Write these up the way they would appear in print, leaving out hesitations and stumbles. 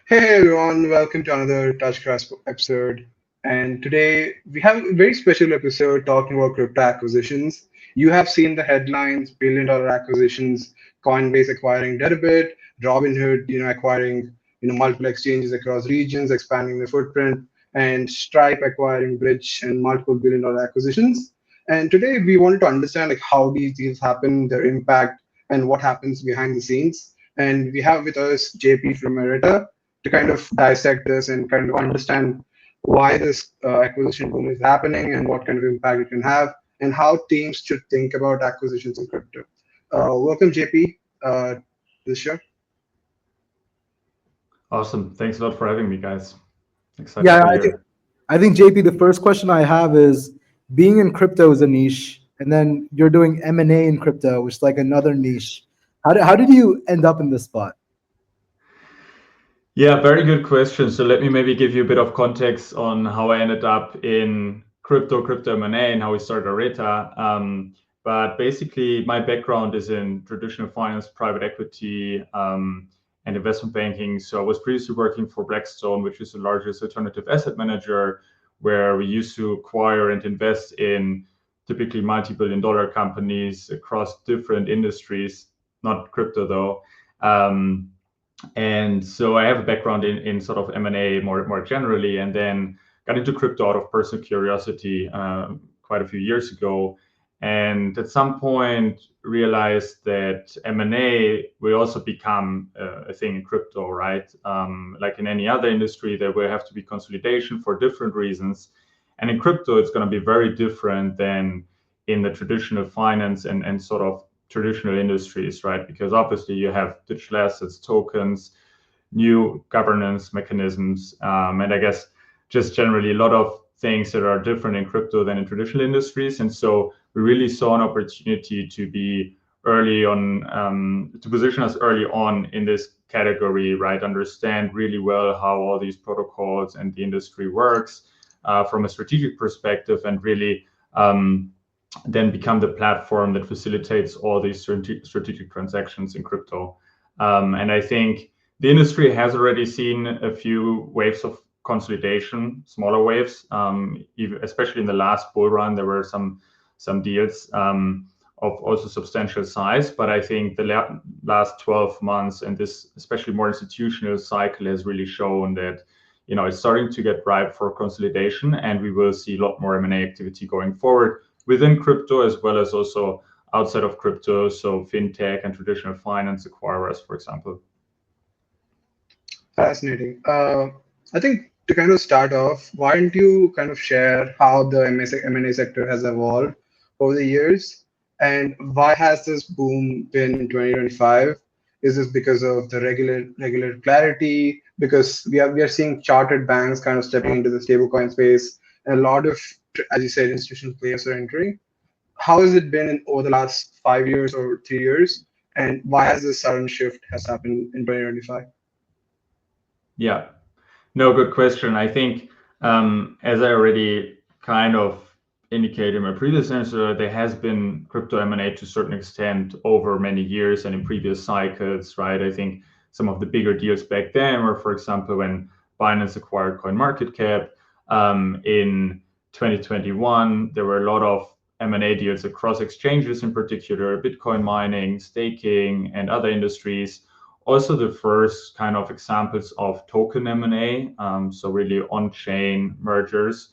Hey everyone, welcome to another Touchcraft episode. And today we have a very special episode talking about crypto acquisitions. You have seen the headlines, billion-dollar acquisitions, Coinbase acquiring Deribit, Robinhood, acquiring, multiple exchanges across regions, expanding their footprint, and Stripe acquiring Bridge and multiple billion-dollar acquisitions. And today we wanted to understand like how these deals happen, their impact, and what happens behind the scenes. And we have with us JP from Merita to kind of dissect this and kind of understand why this acquisition boom is happening and what kind of impact it can have and how teams should think about acquisitions in crypto. Welcome, JP, this show. Awesome. Thanks a lot for having me, guys. Excited to Yeah, be I think here. I think JP, the first question I have is being in crypto is a niche, and then you're doing M&A in crypto, which is like another niche. How did you end up in this spot? Yeah, very good question. So let me maybe give you a bit of context on how I ended up in crypto M&A, and how we started Areta. But basically, my background is in traditional finance, private equity, and investment banking. So I was previously working for Blackstone, which is the largest alternative asset manager, where we used to acquire and invest in typically multi-billion-dollar companies across different industries, not crypto though. And so I have a background in sort of M&A more generally, and then got into crypto out of personal curiosity quite a few years ago. And at some point realized that M&A will also become a thing in crypto, right? Like in any other industry, there will have to be consolidation for different reasons. And in crypto, it's going to be very different than in the traditional finance and sort of traditional industries, right? Because obviously you have digital assets, tokens, new governance mechanisms, and I guess just generally a lot of things that are different in crypto than in traditional industries. And so we really saw an opportunity to be early on, to position us early on in this category, right? Understand really well how all these protocols and the industry works from a strategic perspective, and really then become the platform that facilitates all these strategic transactions in crypto. And I think the industry has already seen a few waves of consolidation, smaller waves, especially in the last bull run. There were some deals of also substantial size, but I think the last 12 months and this especially more institutional cycle has really shown that it's starting to get ripe for consolidation, and we will see a lot more M&A activity going forward within crypto as well as also outside of crypto, so fintech and traditional finance acquirers, for example. Fascinating. I think to kind of start off, why don't you kind of share how the M&A sector has evolved over the years, and why has this boom been in 2025? Is this because of the regular clarity? Because we are seeing chartered banks kind of stepping into the stablecoin space, and a lot of, as you said, institutional players are entering. How has it been over the last 5 years or 3 years, and why has this sudden shift has happened in 2025? Yeah, no, good question. I think, as I already kind of indicated in my previous answer, there has been crypto M&A to a certain extent over many years and in previous cycles, right? I think some of the bigger deals back then were, for example, when Binance acquired CoinMarketCap in 2021. There were a lot of M&A deals across exchanges, in particular, Bitcoin mining, staking, and other industries. Also the first kind of examples of token M&A, so really on-chain mergers,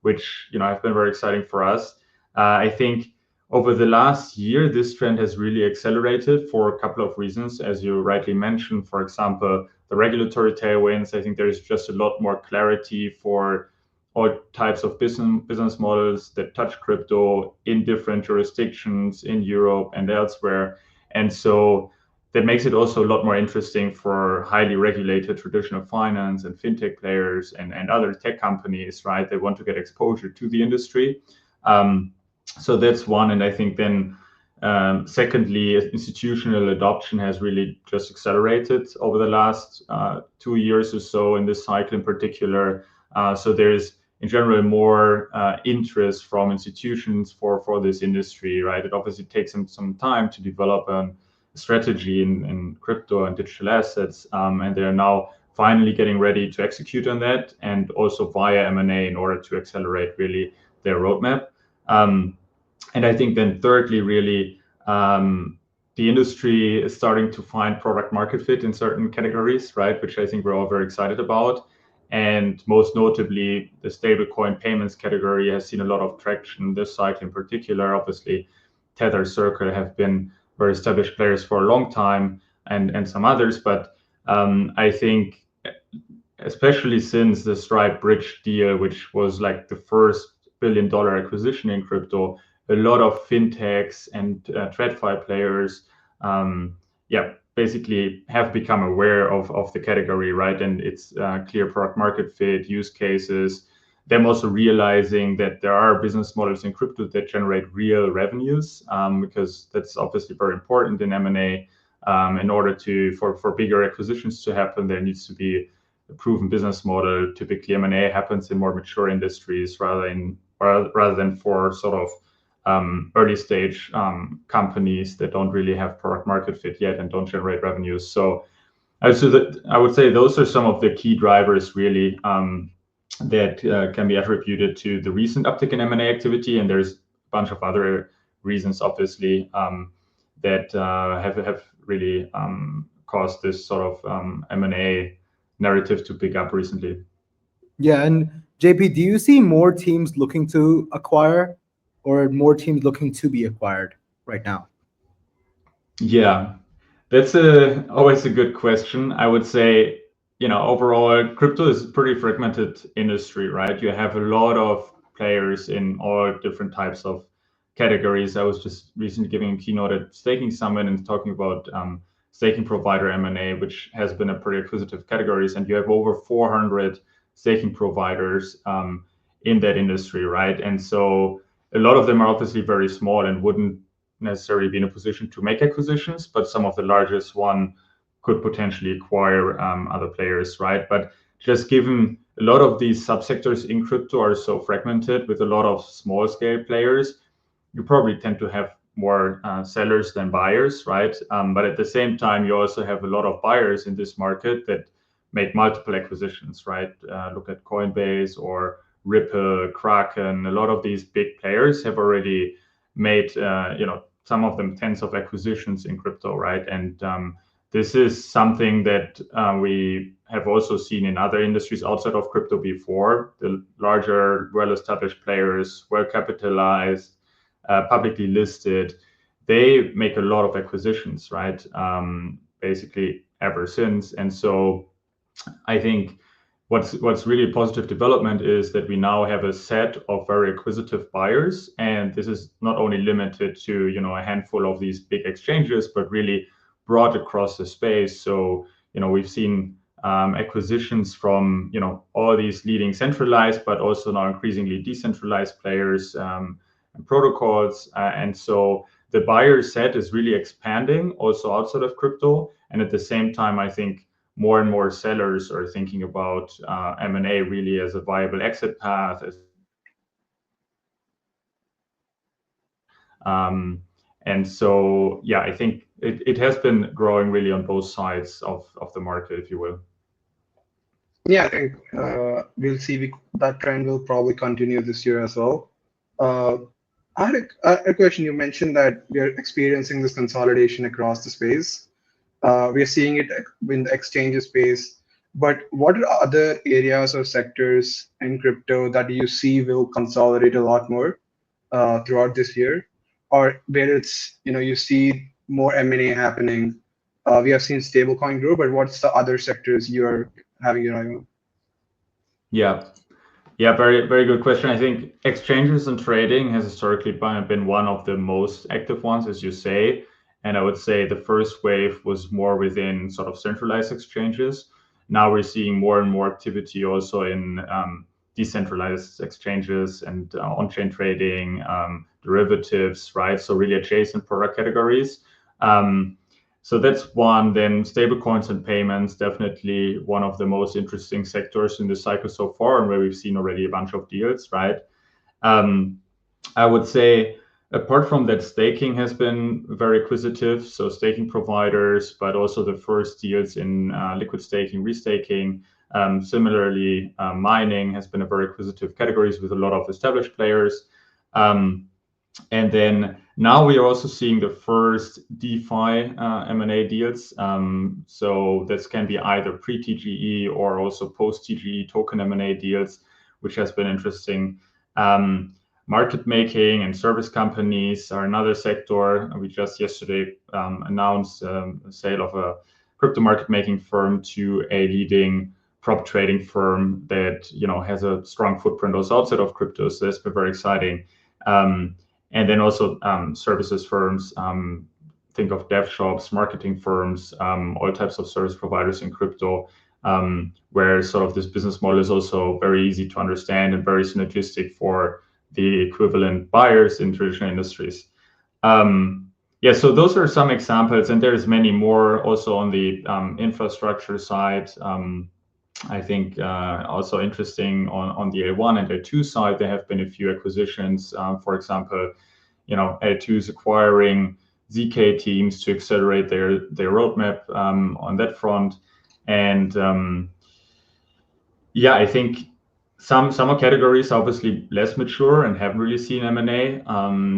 which have been very exciting for us. I think over the last year, this trend has really accelerated for a couple of reasons, as you rightly mentioned. For example, the regulatory tailwinds. I think there is just a lot more clarity for all types of business models that touch crypto in different jurisdictions in Europe and elsewhere. And so that makes it also a lot more interesting for highly regulated traditional finance and fintech players and other tech companies, right? They want to get exposure to the industry. So that's one. And I think then, secondly, institutional adoption has really just accelerated over the last 2 years or so in this cycle in particular. So there's in general more interest from institutions for this industry, right? It obviously takes some time to develop a strategy in crypto and digital assets, and they are now finally getting ready to execute on that, and also via M&A in order to accelerate really their roadmap. And I think then thirdly, really, the industry is starting to find product market fit in certain categories, right? Which I think we're all very excited about. And most notably, the stablecoin payments category has seen a lot of traction this cycle in particular. Obviously, Tether, Circle have been very established players for a long time, and some others. But I think, especially since the Stripe Bridge deal, which was like the first billion-dollar acquisition in crypto, a lot of fintechs and TradFi players, basically have become aware of the category, right? And it's clear product market fit, use cases. Them also realizing that there are business models in crypto that generate real revenues, because that's obviously very important in M&A. In order for bigger acquisitions to happen, there needs to be a proven business model. Typically, M&A happens in more mature industries rather than for sort of early stage companies that don't really have product market fit yet and don't generate revenues. So I would say those are some of the key drivers really that can be attributed to the recent uptick in M&A activity. And there's a bunch of other reasons, obviously, that have really caused this sort of M&A narrative to pick up recently. Yeah, and JP, do you see more teams looking to acquire or more teams looking to be acquired right now? Yeah, that's always a good question. I would say, overall, crypto is a pretty fragmented industry, right? You have a lot of players in all different types of categories. I was just recently giving a keynote at Staking Summit and talking about staking provider M&A, which has been a pretty acquisitive categories, and you have over 400 staking providers in that industry, right? And so a lot of them are obviously very small and wouldn't necessarily be in a position to make acquisitions, but some of the largest one could potentially acquire other players, right? But just given a lot of these subsectors in crypto are so fragmented with a lot of small scale players, you probably tend to have more sellers than buyers, right? But at the same time, you also have a lot of buyers in this market that make multiple acquisitions, right? Look at Coinbase or Ripple, Kraken. A lot of these big players have already made, some of them tens of acquisitions in crypto, right? And this is something that we have also seen in other industries outside of crypto before. The larger, well-established players, well-capitalized, publicly listed, they make a lot of acquisitions, right? Basically ever since. And so I think what's really a positive development is that we now have a set of very acquisitive buyers, and this is not only limited to a handful of these big exchanges, but really broad across the space. So we've seen acquisitions from all these leading centralized, but also now increasingly decentralized players and protocols, and so the buyer set is really expanding also outside of crypto. And at the same time, I think more and more sellers are thinking about M&A really as a viable exit path. And so, yeah, I think it has been growing really on both sides of the market, if you will. Yeah, I think we'll see that trend will probably continue this year as well. I had a question. You mentioned that we are experiencing this consolidation across the space. We are seeing it in the exchange space, but what are other areas or sectors in crypto that you see will consolidate a lot more throughout this year, or where it's you see more M&A happening? We have seen stablecoin grow, but what's the other sectors you are having your eye on? Yeah, very, very good question. I think exchanges and trading has historically been one of the most active ones, as you say. And I would say the first wave was more within sort of centralized exchanges. Now we're seeing more and more activity also in decentralized exchanges and on-chain trading, derivatives, right? So really adjacent product categories. So that's one. Then stablecoins and payments, definitely one of the most interesting sectors in the cycle so far, and where we've seen already a bunch of deals, right? I would say Apart from that, staking has been very acquisitive. So staking providers, but also the first deals in liquid staking, restaking. Similarly, mining has been a very acquisitive categories with a lot of established players. And then now we are also seeing the first DeFi M&A deals. So this can be either pre-TGE or also post-TGE token M&A deals, which has been interesting. Market making and service companies are another sector. We just yesterday announced a sale of a crypto market making firm to a leading prop trading firm that has a strong footprint also outside of crypto. So that's been very exciting. And then also services firms, think of dev shops, marketing firms, all types of service providers in crypto, where sort of this business model is also very easy to understand and very synergistic for the equivalent buyers in traditional industries. Yeah, so those are some examples, and there's many more also on the infrastructure side. I think also interesting on the L1 and L2 side, there have been a few acquisitions. For example, L2 is acquiring ZK teams to accelerate their roadmap on that front. And yeah, I think some categories are obviously less mature and haven't really seen M&A,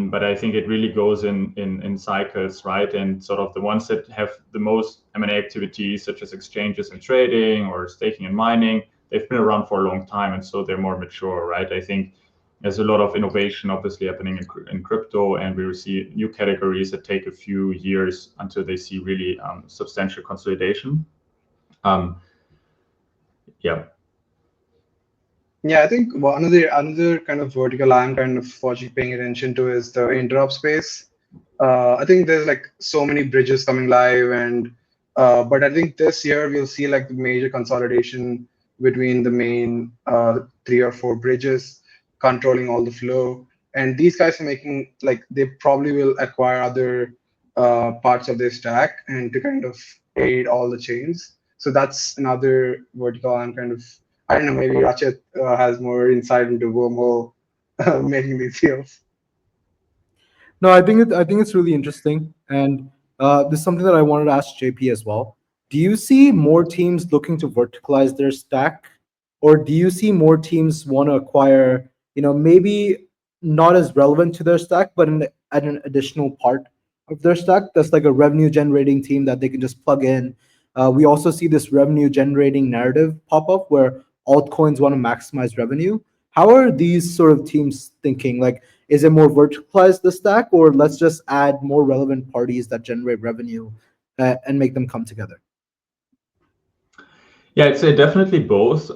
but I think it really goes in cycles, right? And sort of the ones that have the most M&A activities, such as exchanges and trading or staking and mining, they've been around for a long time, and so they're more mature, right? I think there's a lot of innovation obviously happening in crypto, and we see new categories that take a few years until they see really substantial consolidation. Yeah. Yeah, I think another kind of vertical I'm kind of watching, paying attention to is the interop space. I think there's like so many bridges coming live, and but I think this year we'll see like the major consolidation between the main 3 or 4 bridges controlling all the flow. And these guys are making like they probably will acquire other parts of their stack and to kind of aid all the chains. So that's another vertical I'm kind of, I don't know, maybe Rachit has more insight into wormhole making these deals. No, I think it's really interesting, and this is something that I wanted to ask JP as well. Do you see more teams looking to verticalize their stack, or do you see more teams want to acquire, maybe not as relevant to their stack, but at an additional part of their stack that's like a revenue generating team that they can just plug in? We also see this revenue generating narrative pop up where altcoins want to maximize revenue. How are these sort of teams thinking? Like, is it more verticalize the stack, or let's just add more relevant parties that generate revenue and make them come together? Yeah, I'd say definitely both.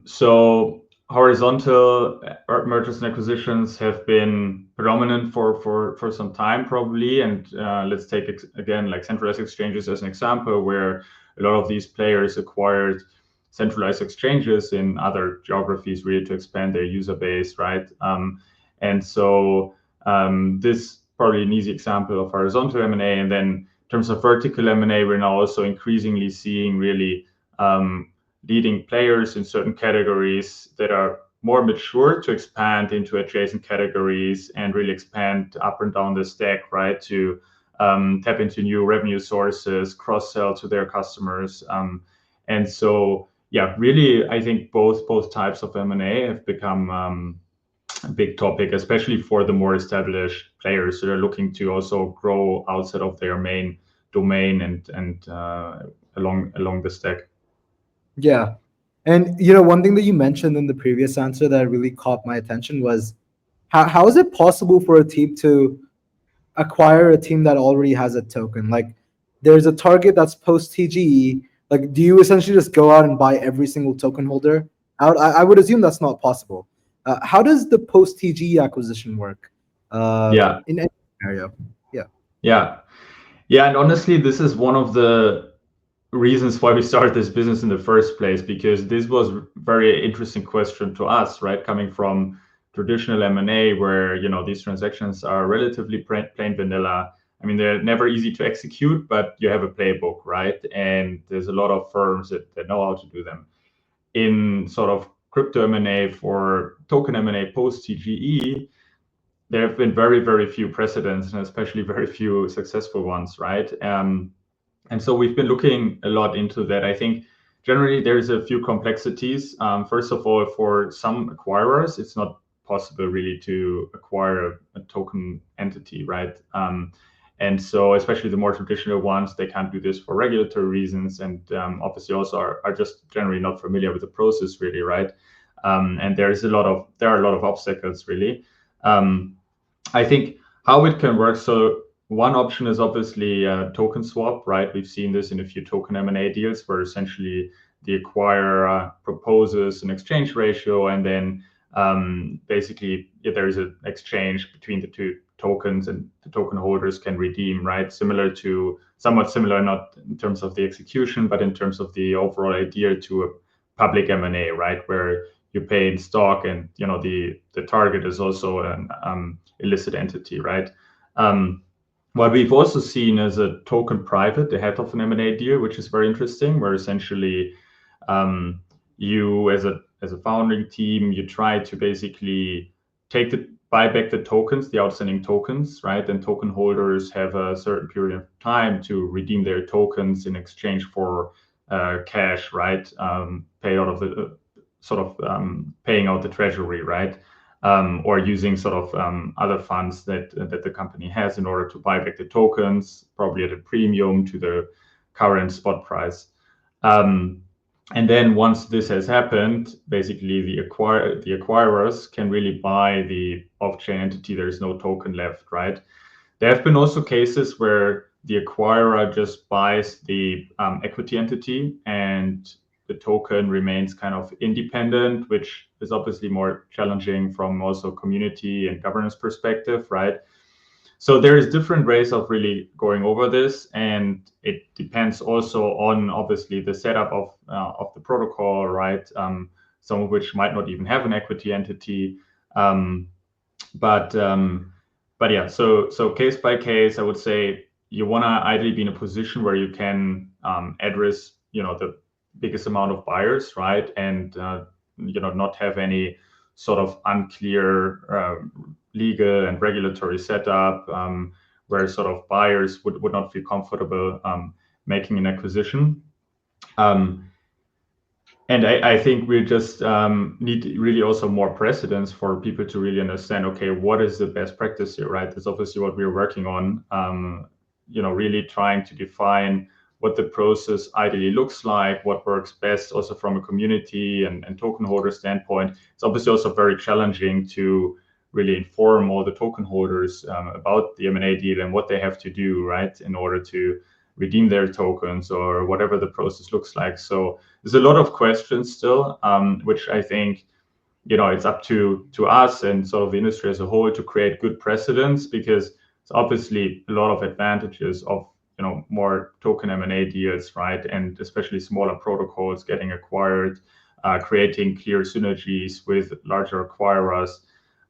So horizontal mergers and acquisitions have been predominant for some time probably. And let's take again like centralized exchanges as an example, where a lot of these players acquired centralized exchanges in other geographies really to expand their user base, right? And so this probably an easy example of horizontal M&A. And then in terms of vertical M&A, we're now also increasingly seeing really leading players in certain categories that are more mature to expand into adjacent categories and really expand up and down the stack, right? To tap into new revenue sources, cross-sell to their customers. And so, yeah, really, I think both types of M&A have become a big topic, especially for the more established players that are looking to also grow outside of their main domain and along the stack. Yeah. And one thing that you mentioned in the previous answer that really caught my attention was how is it possible for a team to acquire a team that already has a token? Like, there's a target that's post TGE. Like, do you essentially just go out and buy every single token holder out? I would assume that's not possible. How does the post TGE acquisition work? Yeah. In any scenario. Yeah, and honestly, this is one of the reasons why we started this business in the first place, because this was a very interesting question to us, right? Coming from traditional M&A, where these transactions are relatively plain vanilla. I mean, they're never easy to execute, but you have a playbook, right? And there's a lot of firms that know how to do them. In sort of crypto M&A for token M&A post TGE, there have been very, very few precedents, and especially very few successful ones, right? And so we've been looking a lot into that. I think generally there's a few complexities. First of all, for some acquirers, it's not possible really to acquire a token entity, right? And so especially the more traditional ones, they can't do this for regulatory reasons, and obviously also are just generally not familiar with the process really, right? And there are a lot of obstacles really. I think how it can work. So one option is obviously a token swap, right? We've seen this in a few token M&A deals where essentially the acquirer proposes an exchange ratio, and then basically there is an exchange between the two tokens, and the token holders can redeem, right? Somewhat similar, not in terms of the execution, but in terms of the overall idea to a public M&A, right? Where you pay in stock, and the target is also an illicit entity, right? What we've also seen is a token private ahead of an M&A deal, which is very interesting, where essentially you as a founding team, you try to basically buy back the tokens, the outstanding tokens, right? And token holders have a certain period of time to redeem their tokens in exchange for cash, right? Pay out of the paying out the treasury, right? Or using other funds that the company has in order to buy back the tokens, probably at a premium to the current spot price. And then once this has happened, basically the acquirers can really buy the off-chain entity. There is no token left, right? There have been also cases where the acquirer just buys the equity entity, and the token remains kind of independent, which is obviously more challenging from also community and governance perspective, right? So there is different ways of really going over this, and it depends also on obviously the setup of the protocol, right? Some of which might not even have an equity entity, but yeah. So case by case, I would say you want to ideally be in a position where you can address the biggest amount of buyers, right? And not have any sort of unclear legal and regulatory setup where sort of buyers would not feel comfortable making an acquisition. And I think we just need really also more precedents for people to really understand, okay, what is the best practice here, right? That's obviously what we're working on, really trying to define what the process ideally looks like, what works best also from a community and token holder standpoint. It's obviously also very challenging to really inform all the token holders about the M&A deal and what they have to do, right, in order to redeem their tokens or whatever the process looks like. So there's a lot of questions still, which I think, it's up to us and sort of the industry as a whole to create good precedents, because it's obviously a lot of advantages of more token M&A deals, right? And especially smaller protocols getting acquired, creating clear synergies with larger acquirers.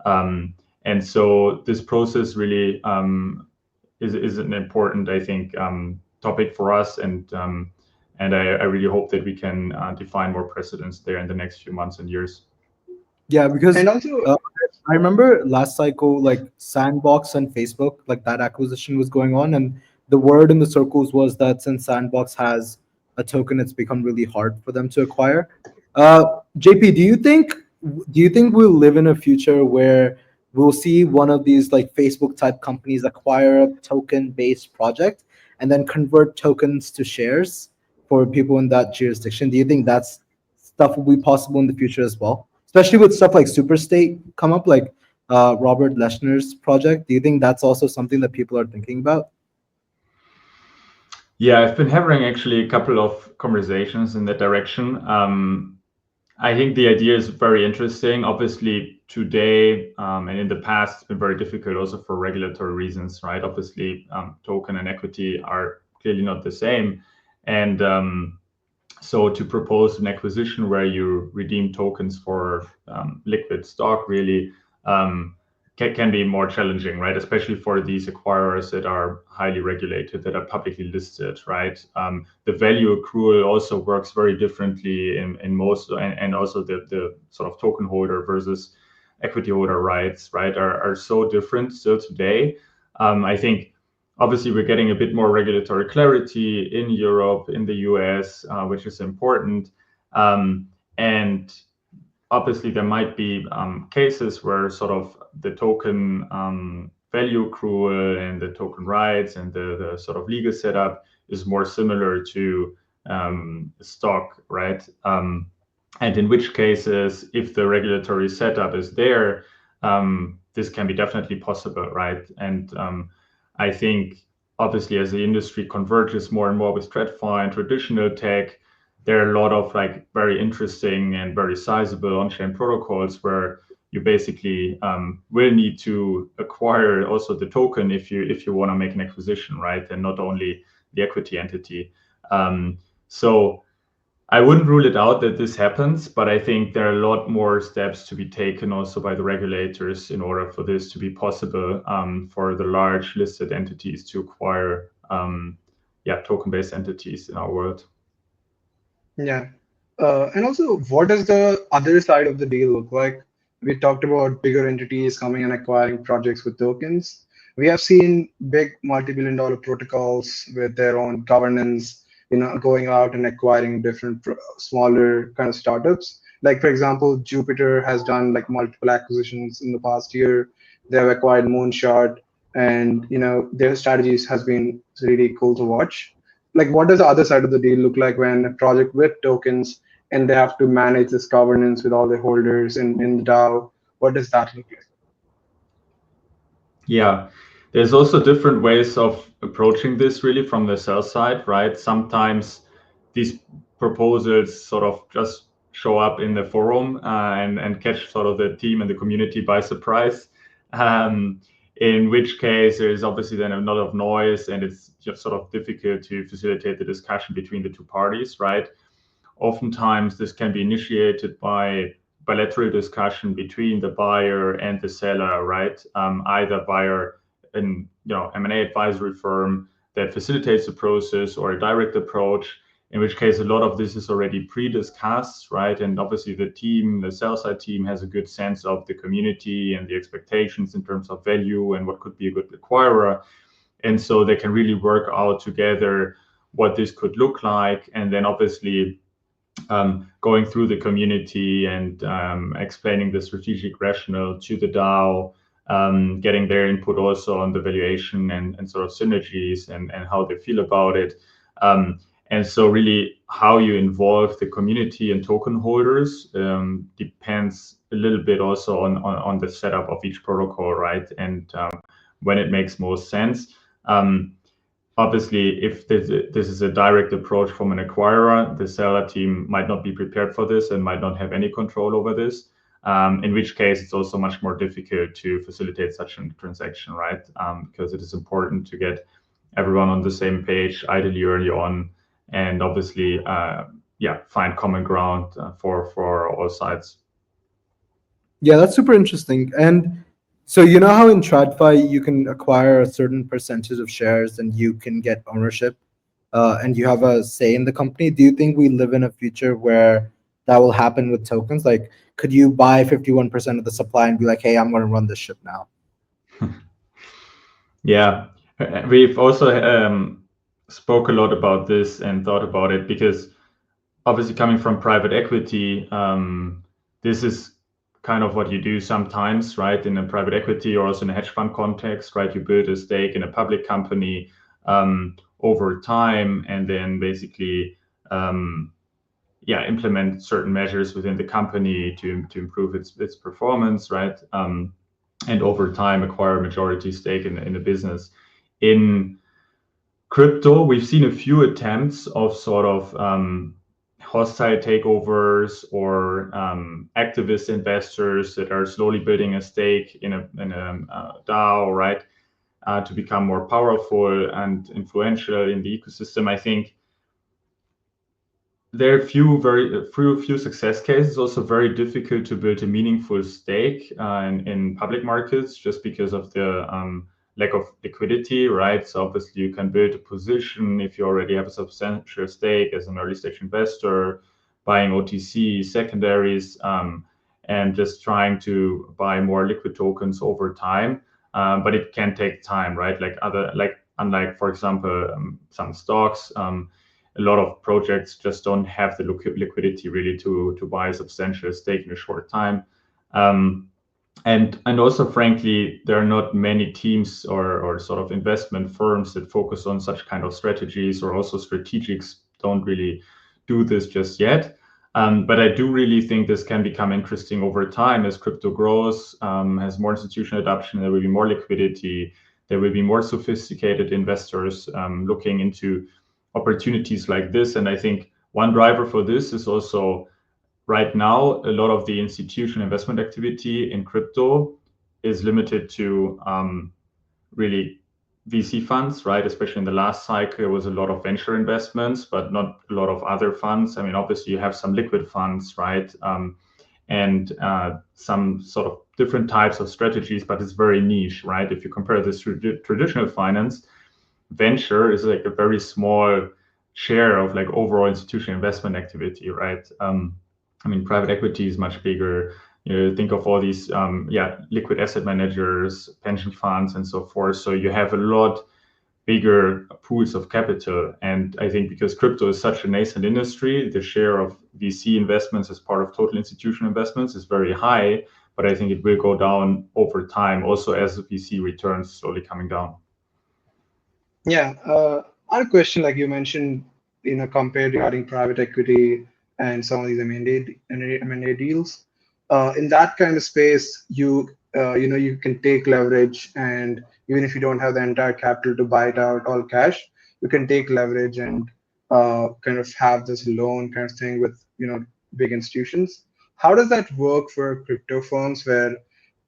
And so this process really is an important, I think, topic for us. And I really hope that we can define more precedents there in the next few months and years. Yeah, because And also, I remember last cycle, like Sandbox and Facebook, like that acquisition was going on, and the word in the circles was that since Sandbox has a token, it's become really hard for them to acquire. JP, do you think we'll live in a future where we'll see one of these like Facebook type companies acquire a token based project and then convert tokens to shares for people in that jurisdiction? Do you think that's stuff will be possible in the future as well, especially with stuff like Superstate come up, like Robert Leshner's project? Do you think that's also something that people are thinking about? Yeah, I've been having actually a couple of conversations in that direction. I think the idea is very interesting. Obviously, today and in the past, it's been very difficult also for regulatory reasons, right? Obviously, token and equity are clearly not the same. And so to propose an acquisition where you redeem tokens for liquid stock really can be more challenging, right? Especially for these acquirers that are highly regulated, that are publicly listed, right? The value accrual also works very differently in most, and also the sort of token holder versus equity holder rights, right, are so different still today. I think obviously we're getting a bit more regulatory clarity in Europe, in the US, which is important. And obviously there might be cases where sort of the token value accrual and the token rights and the sort of legal setup is more similar to stock, right? And in which cases, if the regulatory setup is there, this can be definitely possible, right? And I think obviously as the industry converges more and more with TradFi and traditional tech, there are a lot of like very interesting and very sizable on-chain protocols where you basically will need to acquire also the token if you want to make an acquisition, right? And not only the equity entity. So I wouldn't rule it out that this happens, but I think there are a lot more steps to be taken also by the regulators in order for this to be possible for the large listed entities to acquire token-based entities in our world. Yeah. And also, what does the other side of the deal look like? We talked about bigger entities coming and acquiring projects with tokens. We have seen big multi-billion dollar protocols with their own governance, going out and acquiring different smaller kind of startups. Like, for example, Jupiter has done like multiple acquisitions in the past year. They have acquired Moonshot, and their strategies has been really cool to watch. Like, what does the other side of the deal look like when a project with tokens and they have to manage this governance with all the holders in the DAO? What does that look like? Yeah, there's also different ways of approaching this really from the sell side, right? Sometimes these proposals sort of just show up in the forum and catch sort of the team and the community by surprise. In which case there's obviously then a lot of noise and it's just sort of difficult to facilitate the discussion between the two parties, right? Oftentimes this can be initiated by bilateral discussion between the buyer and the seller, right? Either via an M&A advisory firm that facilitates the process or a direct approach, in which case a lot of this is already pre-discussed, right? And obviously the sell side team has a good sense of the community and the expectations in terms of value and what could be a good acquirer. And so they can really work out together what this could look like. And then obviously going through the community and explaining the strategic rationale to the DAO, getting their input also on the valuation and sort of synergies and how they feel about it. And so really how you involve the community and token holders depends a little bit also on the setup of each protocol, right? And when it makes most sense. Obviously, if this is a direct approach from an acquirer, the seller team might not be prepared for this and might not have any control over this, in which case it's also much more difficult to facilitate such a transaction, right? Because it is important to get everyone on the same page, ideally early on, and obviously, find common ground for all sides. Yeah, that's super interesting. And so how in TradFi you can acquire a certain percentage of shares and you can get ownership and you have a say in the company. Do you think we live in a future where that will happen with tokens? Like, could you buy 51% of the supply and be like, hey, I'm going to run this ship now? Yeah, we've also spoke a lot about this and thought about it because obviously coming from private equity, this is kind of what you do sometimes, right? In a private equity or also in a hedge fund context, right? You build a stake in a public company over time and then basically, implement certain measures within the company to improve its performance, right? And over time acquire a majority stake in the business. In crypto, we've seen a few attempts of sort of hostile takeovers or activist investors that are slowly building a stake in a DAO, right, to become more powerful and influential in the ecosystem. I think there are few success cases. Also very difficult to build a meaningful stake in public markets just because of the lack of liquidity, right? So obviously you can build a position if you already have a substantial stake as an early stage investor, buying OTC secondaries, and just trying to buy more liquid tokens over time. But it can take time, right? Unlike, for example, some stocks, a lot of projects just don't have the liquidity really to buy a substantial stake in a short time. And also, frankly, there are not many teams or sort of investment firms that focus on such kind of strategies, or also strategics don't really do this just yet. But I do really think this can become interesting over time as crypto grows, has more institutional adoption, there will be more liquidity, there will be more sophisticated investors looking into opportunities like this. And I think one driver for this is also right now, a lot of the institutional investment activity in crypto is limited to really VC funds, right? Especially in the last cycle, there was a lot of venture investments, but not a lot of other funds. I mean, obviously, you have some liquid funds, right? And some sort of different types of strategies, but it's very niche, right? If you compare this to traditional finance, venture is like a very small share of like overall institutional investment activity, right? I mean, private equity is much bigger. Think of all these, liquid asset managers, pension funds, and so forth. So you have a lot bigger pools of capital. And I think because crypto is such a nascent industry, the share of VC investments as part of total institutional investments is very high. But I think it will go down over time, also as the VC returns slowly coming down. Yeah, I had a question like you mentioned, compared regarding private equity and some of these M&A deals. In that kind of space, you can take leverage, and even if you don't have the entire capital to buy it out all cash, you can take leverage and kind of have this loan kind of thing with big institutions. How does that work for crypto firms where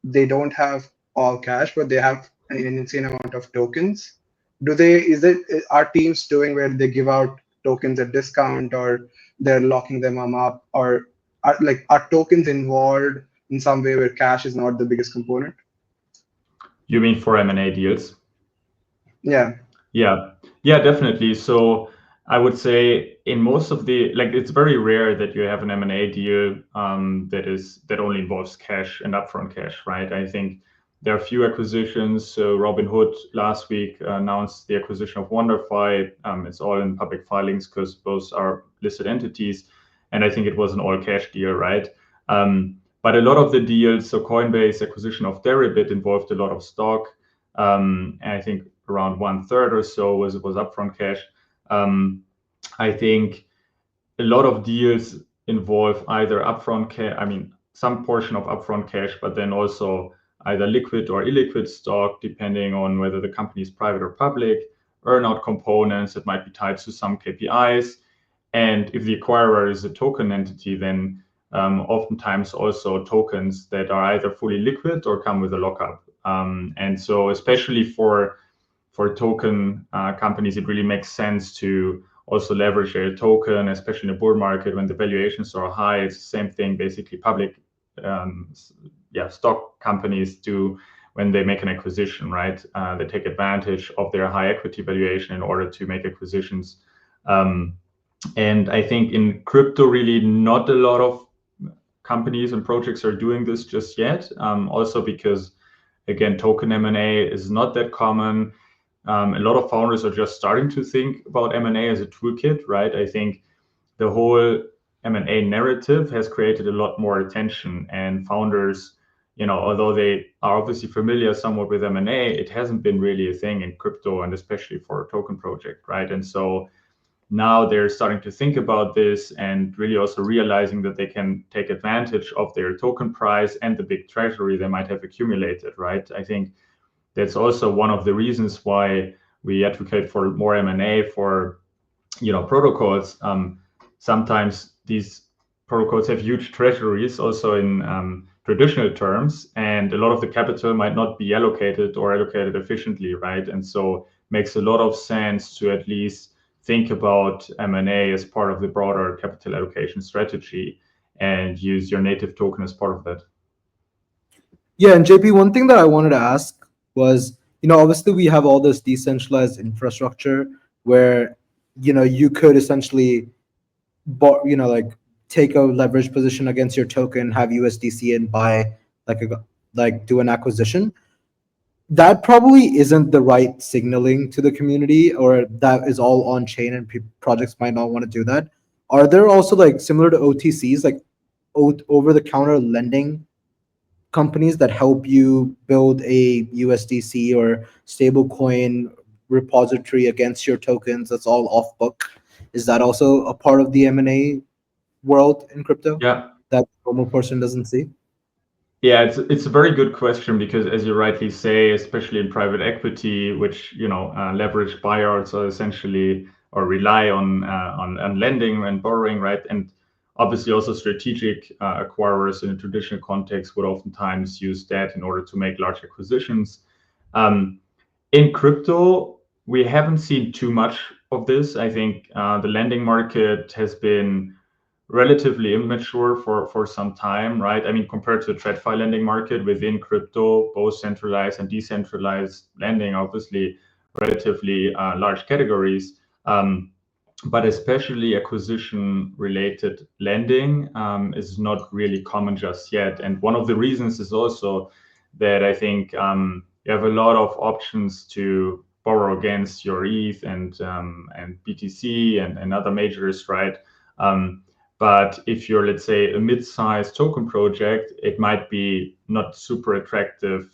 they don't have all cash, but they have an insane amount of tokens? Are teams doing where they give out tokens at discount, or they're locking them up, or are tokens involved in some way where cash is not the biggest component? You mean for M&A deals? Yeah. Yeah, definitely. So I would say in most of it's very rare that you have an M&A deal that only involves cash and upfront cash, right? I think there are a few acquisitions. So Robinhood last week announced the acquisition of WonderFi. It's all in public filings because both are listed entities. And I think it was an all cash deal, right? But a lot of the deals, so Coinbase acquisition of Deribit involved a lot of stock. And I think around 1/3 or so was upfront cash. I think a lot of deals involve either upfront cash, some portion of upfront cash, but then also either liquid or illiquid stock, depending on whether the company is private or public, earnout components that might be tied to some KPIs. And if the acquirer is a token entity, then oftentimes also tokens that are either fully liquid or come with a lockup. And so especially for token companies, it really makes sense to also leverage their token, especially in a bull market when the valuations are high. It's the same thing basically public stock companies do when they make an acquisition, right? They take advantage of their high equity valuation in order to make acquisitions. And I think in crypto, really not a lot of companies and projects are doing this just yet. Also because, again, token M&A is not that common. A lot of founders are just starting to think about M&A as a toolkit, right? I think the whole M&A narrative has created a lot more attention, and founders, although they are obviously familiar somewhat with M&A, it hasn't been really a thing in crypto, and especially for a token project, right? And so now they're starting to think about this and really also realizing that they can take advantage of their token price and the big treasury they might have accumulated, right? I think that's also one of the reasons why we advocate for more M&A for, protocols. Sometimes these protocols have huge treasuries also in traditional terms, and a lot of the capital might not be allocated efficiently, right? And so makes a lot of sense to at least think about M&A as part of the broader capital allocation strategy and use your native token as part of that. Yeah, and JP, one thing that I wanted to ask was, obviously we have all this decentralized infrastructure where, you could essentially, take a leverage position against your token, have USDC, and buy do an acquisition. That probably isn't the right signaling to the community, or that is all on chain and projects might not want to do that. Are there also like similar to OTCs, like over the counter lending companies that help you build a USDC or stablecoin repository against your tokens that's all off book? Is that also a part of the M&A world in crypto Yeah. that the normal person doesn't see? Yeah, it's a very good question, because as you rightly say, especially in private equity, which leverage buyouts are essentially or rely on lending and borrowing, right? And obviously also strategic acquirers in a traditional context would oftentimes use that in order to make large acquisitions. In crypto, we haven't seen too much of this. I think the lending market has been relatively immature for some time, right? I mean, compared to the TradFi lending market within crypto, both centralized and decentralized lending, obviously relatively large categories. But especially acquisition-related lending is not really common just yet. And one of the reasons is also that I think you have a lot of options to borrow against your ETH and BTC and other majors, right? But if you're, let's say, a mid-sized token project, it might be not super attractive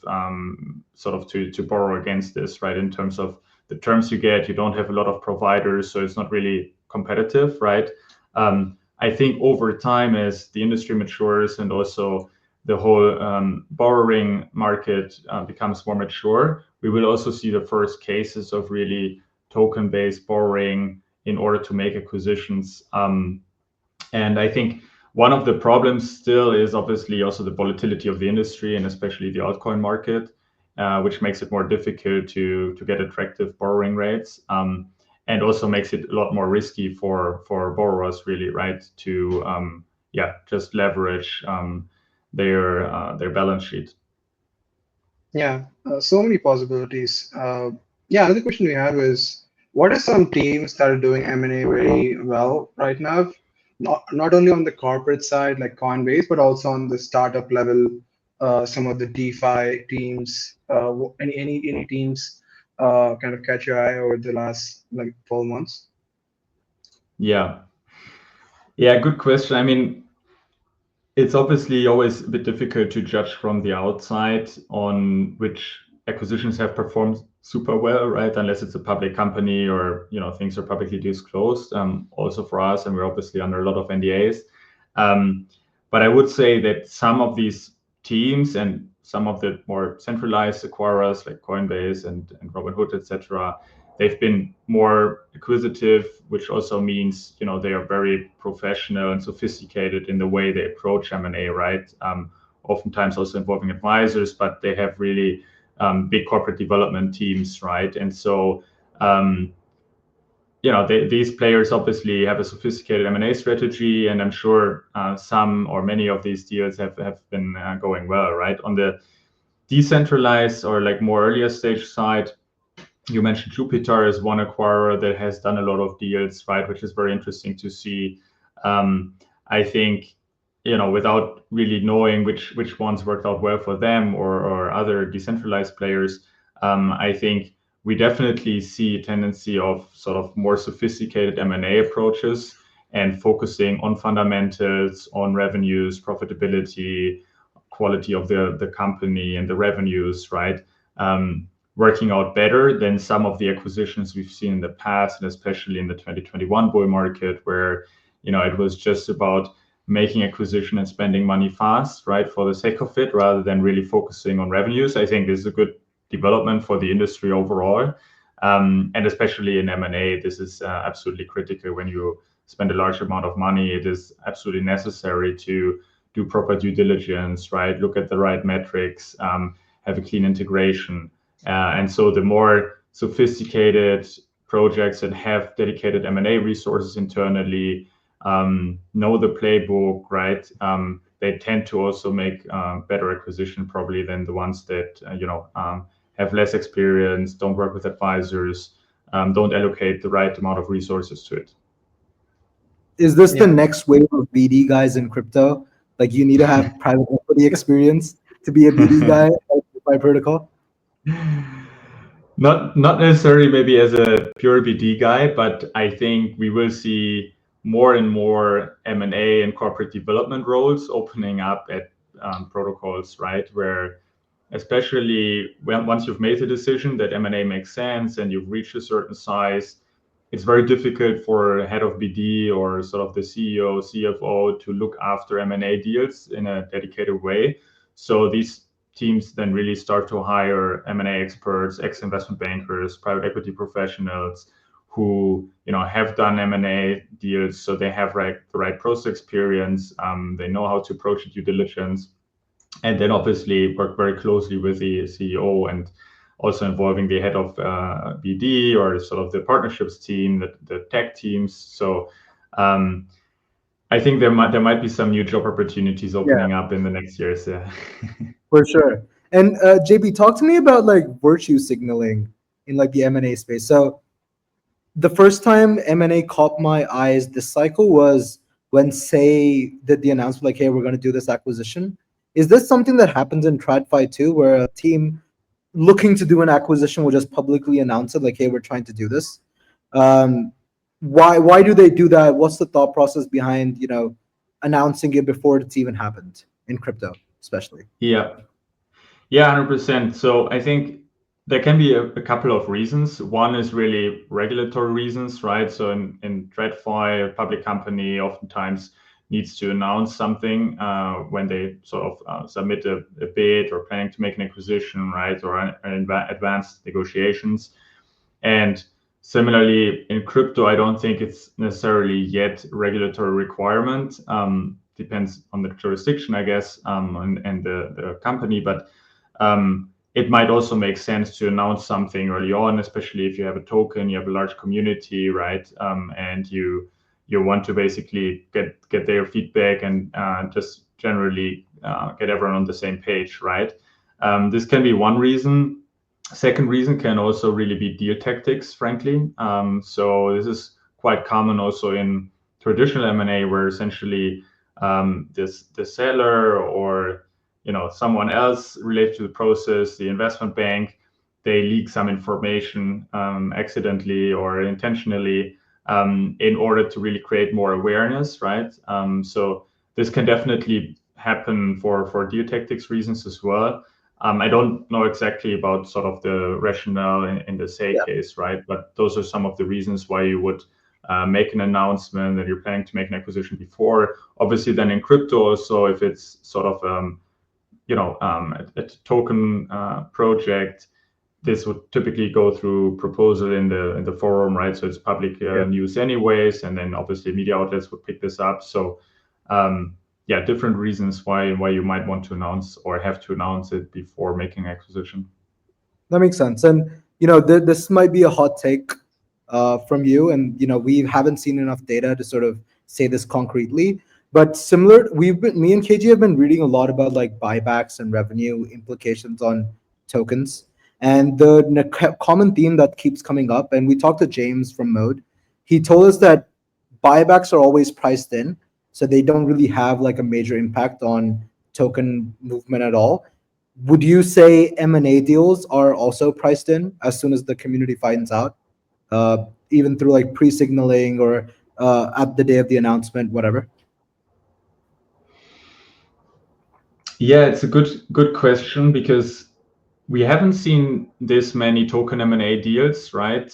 sort of to borrow against this, right? In terms of the terms you get, you don't have a lot of providers, so it's not really competitive, right? I think over time, as the industry matures and also the whole borrowing market becomes more mature, we will also see the first cases of really token-based borrowing in order to make acquisitions. And I think one of the problems still is obviously also the volatility of the industry, and especially the altcoin market, which makes it more difficult to get attractive borrowing rates, and also makes it a lot more risky for borrowers, really, right? To just leverage their balance sheet. Yeah, so many possibilities. Yeah, another question we have is, what are some teams that are doing M&A very well right now? Not only on the corporate side like Coinbase, but also on the startup level. Some of the DeFi teams. Any teams kind of catch your eye over the last like 12 months? Yeah, good question. I mean, it's obviously always a bit difficult to judge from the outside on which acquisitions have performed super well, right? Unless it's a public company or things are publicly disclosed. Also for us, and we're obviously under a lot of NDAs. But I would say that some of these teams and some of the more centralized acquirers like Coinbase and Robinhood, etc., they've been more acquisitive, which also means they are very professional and sophisticated in the way they approach M&A, right? Oftentimes also involving advisors, but they have really big corporate development teams, right? And so these players obviously have a sophisticated M&A strategy, and I'm sure some or many of these deals have been going well, right? On the decentralized or like more earlier stage side, you mentioned Jupiter as one acquirer that has done a lot of deals, right? Which is very interesting to see. I think, without really knowing which ones worked out well for them or other decentralized players, I think we definitely see a tendency of sort of more sophisticated M&A approaches and focusing on fundamentals, on revenues, profitability, quality of the company and the revenues, right? Working out better than some of the acquisitions we've seen in the past, and especially in the 2021 bull market, where it was just about making acquisition and spending money fast, right, for the sake of it, rather than really focusing on revenues. I think this is a good development for the industry overall, and especially in M&A, this is absolutely critical. When you spend a large amount of money, it is absolutely necessary to do proper due diligence, right? Look at the right metrics, have a clean integration. And so the more sophisticated projects that have dedicated M&A resources internally, know the playbook, right? They tend to also make better acquisition probably than the ones that have less experience, don't work with advisors, don't allocate the right amount of resources to it. Is this the Yeah. next wave of BD guys in crypto? Like you need to have private equity experience to be a BD guy by protocol? Not necessarily maybe as a pure BD guy, but I think we will see more and more M&A and corporate development roles opening up at protocols, right? Where especially once you've made the decision that M&A makes sense and you've reached a certain size, it's very difficult for a head of BD or sort of the CEO, CFO to look after M&A deals in a dedicated way. So these teams then really start to hire M&A experts, ex-investment bankers, private equity professionals who have done M&A deals, so they have the right process experience. They know how to approach due diligence, and then obviously work very closely with the CEO and also involving the head of BD or sort of the partnerships team, the tech teams. So I think there might be some new job opportunities opening up in the next years. Yeah. For sure. And JB, talk to me about like virtue signaling in like the M&A space. So the first time M&A caught my eyes this cycle was when Say did the announcement like, hey, we're going to do this acquisition. Is this something that happens in TradFi too, where a team looking to do an acquisition will just publicly announce it like, hey, we're trying to do this? Why do they do that? What's the thought process behind announcing it before it's even happened in crypto, especially? Yeah. 100%. So I think there can be a couple of reasons. One is really regulatory reasons, right? So in TradFi, a public company oftentimes needs to announce something when they sort of submit a bid or planning to make an acquisition, right? Or advanced negotiations. And similarly, in crypto, I don't think it's necessarily yet a regulatory requirement. Depends on the jurisdiction, I guess, and the company. But it might also make sense to announce something early on, especially if you have a token, you have a large community, right? And you want to basically get their feedback and just generally get everyone on the same page, right? This can be one reason. Second reason can also really be deal tactics, frankly. So this is quite common also in traditional M&A, where essentially the seller or someone else related to the process, the investment bank, they leak some information accidentally or intentionally in order to really create more awareness, right? So this can definitely happen for deal tactics reasons as well. I don't know exactly about sort of the rationale in the Say case, right? But those are some of the reasons why you would make an announcement that you're planning to make an acquisition before. Obviously, then in crypto also, if it's sort of a token project, this would typically go through proposal in the forum, right? So it's public news anyways, and then obviously media outlets would pick this up. So different reasons why you might want to announce or have to announce it before making acquisition. That makes sense. And this might be a hot take from you, and we haven't seen enough data to sort of say this concretely. But me and KG have been reading a lot about like buybacks and revenue implications on tokens. And the common theme that keeps coming up, and we talked to James from Mode, he told us that buybacks are always priced in, so they don't really have like a major impact on token movement at all. Would you say M&A deals are also priced in as soon as the community finds out, even through like pre-signaling or at the day of the announcement, whatever? Yeah, it's a good question, because we haven't seen this many token M&A deals, right?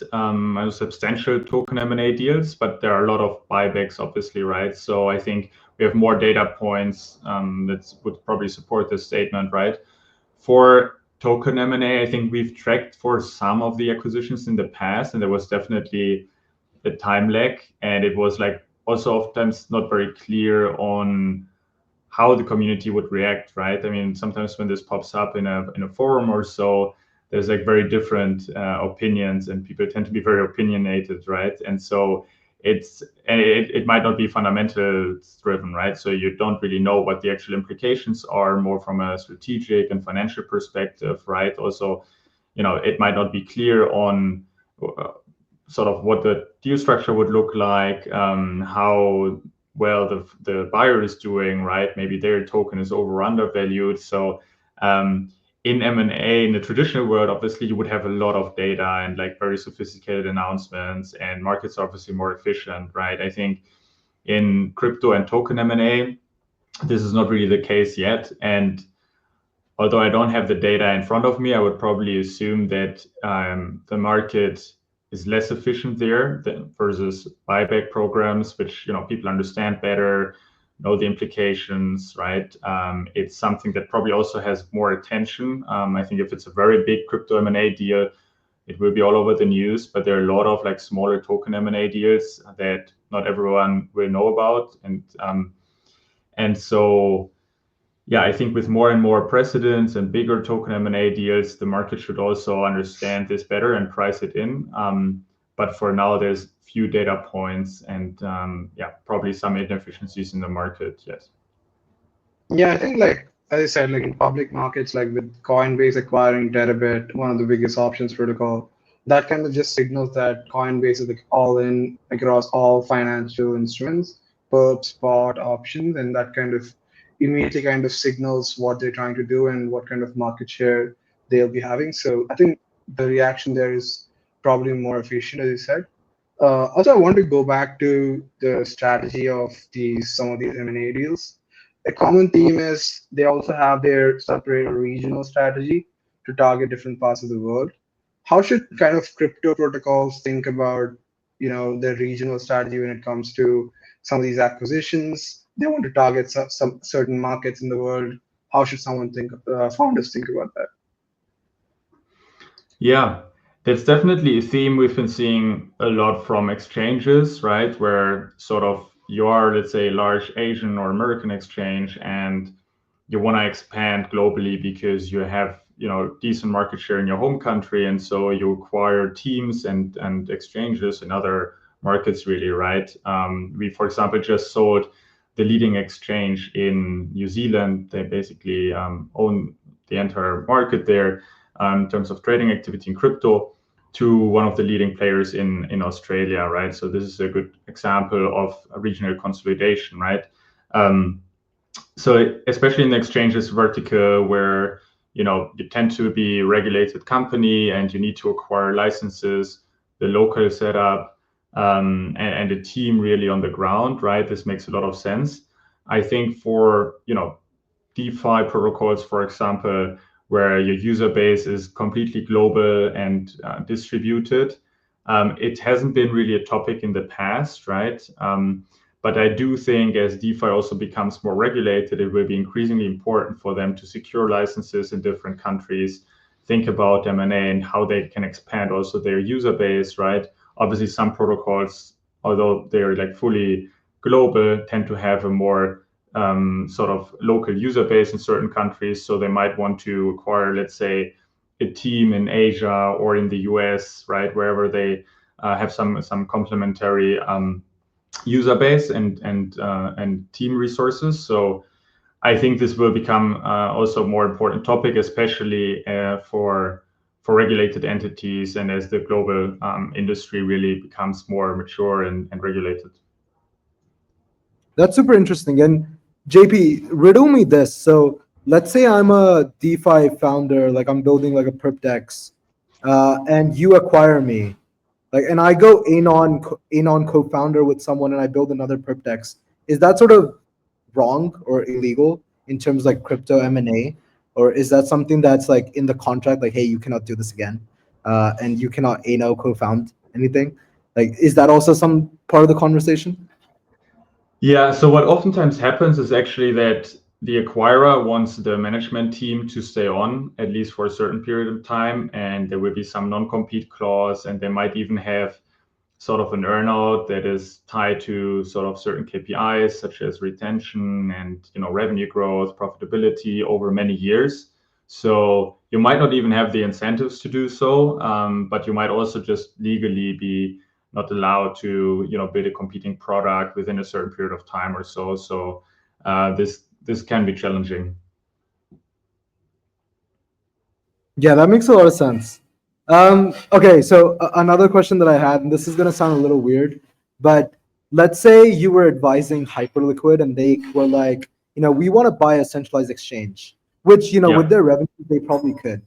Substantial token M&A deals, but there are a lot of buybacks, obviously, right? So I think we have more data points that would probably support this statement, right? For token M&A, I think we've tracked for some of the acquisitions in the past, and there was definitely a time lag, and it was like also oftentimes not very clear on how the community would react, right? I mean, sometimes when this pops up in a forum or so, there's like very different opinions, and people tend to be very opinionated, right? And so it might not be fundamental driven, right? So you don't really know what the actual implications are, more from a strategic and financial perspective, right? Also, it might not be clear on sort of what the deal structure would look like, how well the buyer is doing, right? Maybe their token is over or undervalued. So in M&A, in the traditional world, obviously you would have a lot of data and like very sophisticated announcements, and markets are obviously more efficient, right? I think in crypto and token M&A, this is not really the case yet. And although I don't have the data in front of me, I would probably assume that the market is less efficient there than versus buyback programs, which people understand better, know the implications, right? It's something that probably also has more attention. I think if it's a very big crypto M&A deal, it will be all over the news. But there are a lot of like smaller token M&A deals that not everyone will know about, and so. Yeah, I think with more and more precedents and bigger token M&A deals, the market should also understand this better and price it in. But for now, there's few data points and probably some inefficiencies in the market. Yes. Yeah, I think like as I said, like in public markets, like with Coinbase acquiring Deribit, one of the biggest options protocol, that kind of just signals that Coinbase is like all in across all financial instruments, perp, spot, options, and that kind of immediately kind of signals what they're trying to do and what kind of market share they'll be having. So I think the reaction there is probably more efficient, as you said. Also, I want to go back to the strategy of some of these M&A deals. A common theme is they also have their separate regional strategy to target different parts of the world. How should kind of crypto protocols think about, their regional strategy when it comes to some of these acquisitions? They want to target some certain markets in the world. How should founders think about that? Yeah, that's definitely a theme we've been seeing a lot from exchanges, right? Where sort of you are, let's say, a large Asian or American exchange, and you want to expand globally because you have, decent market share in your home country, and so you acquire teams and exchanges in other markets, really, right? We, for example, just sold the leading exchange in New Zealand. They basically own the entire market there in terms of trading activity in crypto, to one of the leading players in Australia, right? So this is a good example of a regional consolidation, right? So especially in the exchanges vertical, where you tend to be a regulated company and you need to acquire licenses, the local setup, and a team really on the ground, right? This makes a lot of sense. I think for DeFi protocols, for example, where your user base is completely global and distributed, it hasn't been really a topic in the past, right? But I do think as DeFi also becomes more regulated, it will be increasingly important for them to secure licenses in different countries, think about M&A and how they can expand also their user base, right? Obviously, some protocols, although they're like fully global, tend to have a more sort of local user base in certain countries. So they might want to acquire, let's say, a team in Asia or in the US, right, wherever they have some complementary user base and team resources. So I think this will become also a more important topic, especially for regulated entities and as the global industry really becomes more mature and regulated. That's super interesting. And JP, riddle me this. So let's say I'm a DeFi founder, like I'm building like a perp dex, and you acquire me, like, and I go anon co-founder with someone, and I build another perp dex. Is that sort of wrong or illegal in terms of like crypto M&A, or is that something that's like in the contract, like, hey, you cannot do this again, and you cannot ano co-found anything? Like, is that also some part of the conversation? Yeah, so what oftentimes happens is actually that the acquirer wants the management team to stay on at least for a certain period of time, and there will be some non-compete clause, and they might even have sort of an earnout that is tied to sort of certain KPIs such as retention and revenue growth, profitability over many years. So you might not even have the incentives to do so, but you might also just legally be not allowed to build a competing product within a certain period of time or so. So this can be challenging. Yeah, that makes a lot of sense. Okay, so another question that I had, and this is gonna sound a little weird, but let's say you were advising Hyperliquid and they were like, we want to buy a centralized exchange, which, with Yeah. their revenue, they probably could.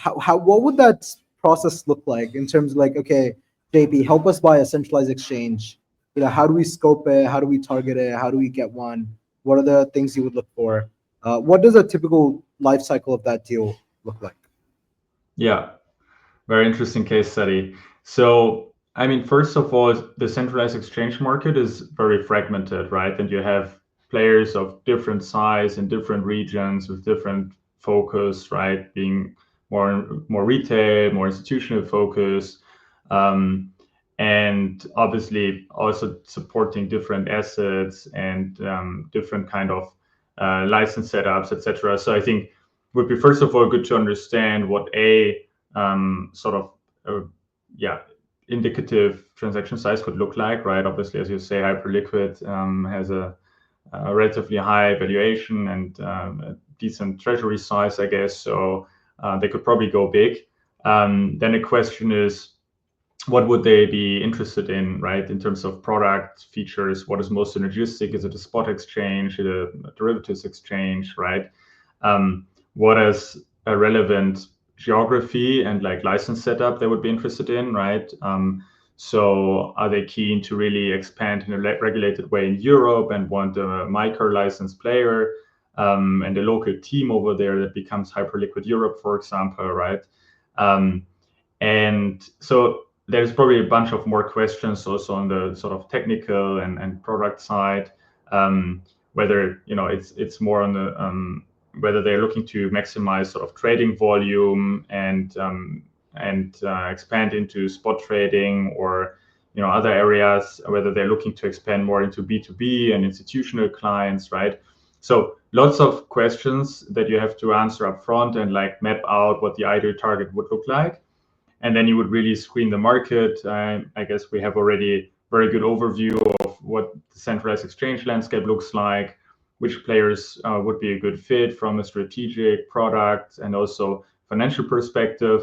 What would that process look like in terms of like, okay, JP, help us buy a centralized exchange. How do we scope it? How do we target it? How do we get one? What are the things you would look for? What does a typical life cycle of that deal look like? Yeah. Very interesting case study. So, I mean, first of all, the centralized exchange market is very fragmented, right? And you have players of different size in different regions with different focus, right? Being more retail, more institutional focus, um, and obviously also supporting different assets and different kind of license setups, etc. So I think it would be first of all good to understand what sort of yeah indicative transaction size could look like, right? Obviously, as you say, Hyperliquid has a relatively high valuation and a decent treasury size, I guess. So they could probably go big. Then the question is, what would they be interested in, right? In terms of product features, what is most synergistic? Is it a spot exchange, a derivatives exchange, right? What is a relevant geography and like license setup they would be interested in, right? So are they keen to really expand in a regulated way in Europe and want a micro licensed player and a local team over there that becomes Hyperliquid Europe, for example, right? And so there's probably a bunch of more questions also on the sort of technical and product side, whether it's more on the whether they're looking to maximize sort of trading volume and expand into spot trading or other areas, whether they're looking to expand more into B2B and institutional clients, right? So lots of questions that you have to answer up front and like map out what the ideal target would look like. And then you would really screen the market. I guess we have already very good overview of what the centralized exchange landscape looks like, which players would be a good fit from a strategic product and also financial perspective.